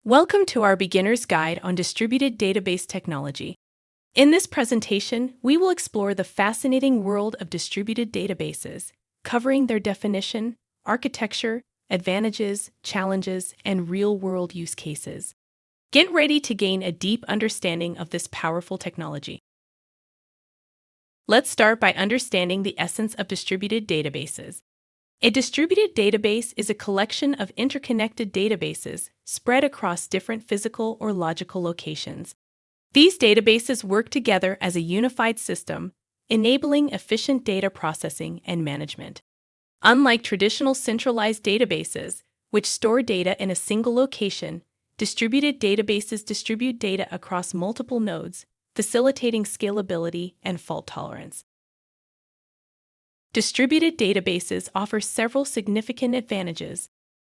Welcome to our beginner's guide on distributed database technology. In this presentation, we will explore the fascinating world of distributed databases, covering their definition, architecture, advantages, challenges, and real-world use cases. Get ready to gain a deep understanding of this powerful technology. Let's start by understanding the essence of distributed databases. A distributed database is a collection of interconnected databases spread across different physical or logical locations. These databases work together as a unified system, enabling efficient data processing and management. Unlike traditional centralized databases, which store data in a single location, distributed databases distribute data across multiple nodes, facilitating scalability and fault tolerance. Distributed databases offer several significant advantages.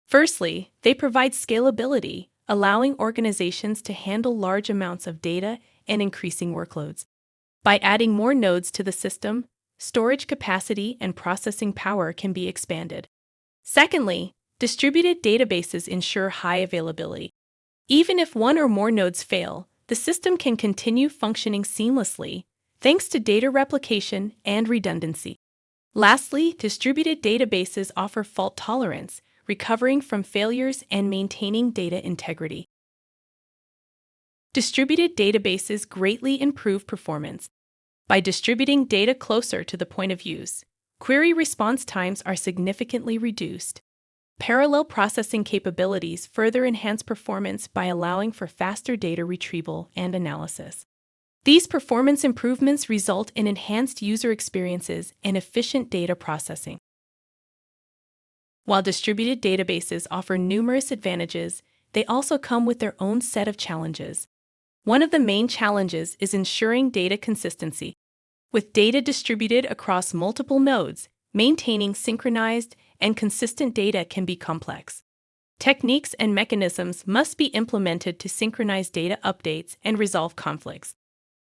Firstly, they provide scalability, allowing organizations to handle large amounts of data and increasing workloads. By adding more nodes to the system, storage capacity and processing power can be expanded. Secondly, distributed databases ensure high availability. Even if one or more nodes fail, the system can continue functioning seamlessly, thanks to data replication and redundancy. Lastly, distributed databases offer fault tolerance, recovering from failures and maintaining data integrity. Distributed databases greatly improve performance. By distributing data closer to the point of use, query response times are significantly reduced. Parallel processing capabilities further enhance performance by allowing for faster data retrieval and analysis. These performance improvements result in enhanced user experiences and efficient data processing. While distributed databases offer numerous advantages, they also come with their own set of challenges. One of the main challenges is ensuring data consistency. With data distributed across multiple nodes, maintaining synchronized and consistent data can be complex. Techniques and mechanisms must be implemented to synchronize data updates and resolve conflicts.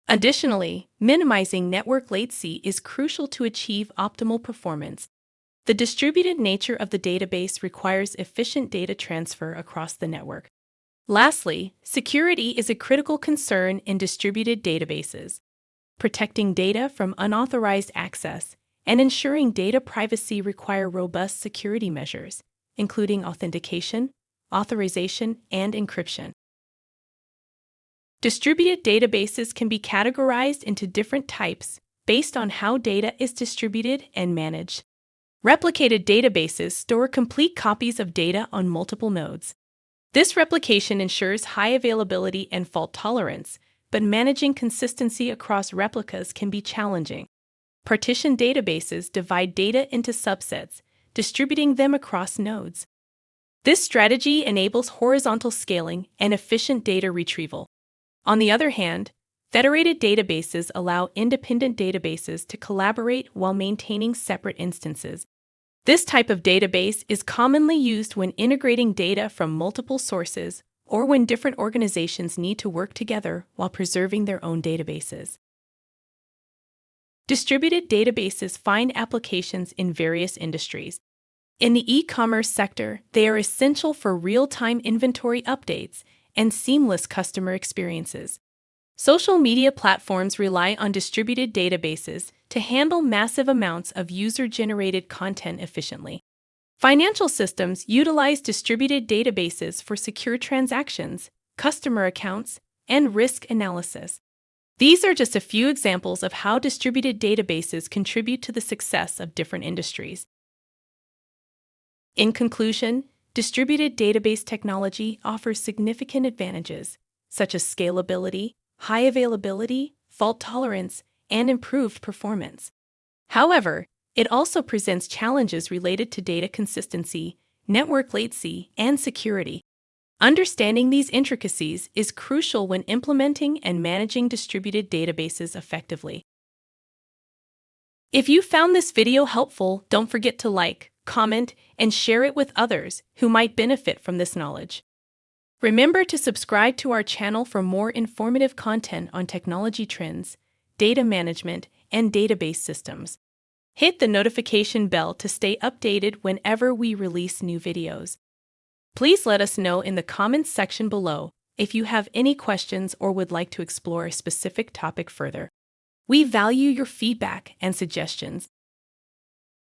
Additionally, minimizing network latency is crucial to achieve optimal performance. The distributed nature of the database requires efficient data transfer across the network. Lastly, security is a critical concern in distributed databases. Protecting data from unauthorized access and ensuring data privacy require robust security measures, including authentication, authorization, and encryption. Distributed databases can be categorized into different types based on how data is distributed and managed. Replicated databases store complete copies of data on multiple nodes. This replication ensures high availability and fault tolerance, but managing consistency across replicas can be challenging. Partitioned databases divide data into subsets, distributing them across nodes. This strategy enables horizontal scaling and efficient data retrieval. On the other hand, federated databases allow independent databases to collaborate while maintaining separate instances. This type of database is commonly used when integrating data from multiple sources or when different organizations need to work together while preserving their own databases. Distributed databases find applications in various industries. In the e-commerce sector, they are essential for real-time inventory updates and seamless customer experiences. Social media platforms rely on distributed databases to handle massive amounts of user-generated content efficiently. Financial systems utilize distributed databases for secure transactions, customer accounts, and risk analysis. These are just a few examples of how distributed databases contribute to the success of different industries. In conclusion, distributed database technology offers significant advantages, such as scalability, high availability, fault tolerance, and improved performance. However, it also presents challenges related to data consistency, network latency, and security. Understanding these intricacies is crucial when implementing and managing distributed databases effectively. If you found this video helpful, don't forget to like, comment, and share it with others who might benefit from this knowledge. Remember to subscribe to our channel for more informative content on technology trends, data management, and database systems. Hit the notification bell to stay updated whenever we release new videos. Please let us know in the comments section below if you have any questions or would like to explore a specific topic further. We value your feedback and suggestions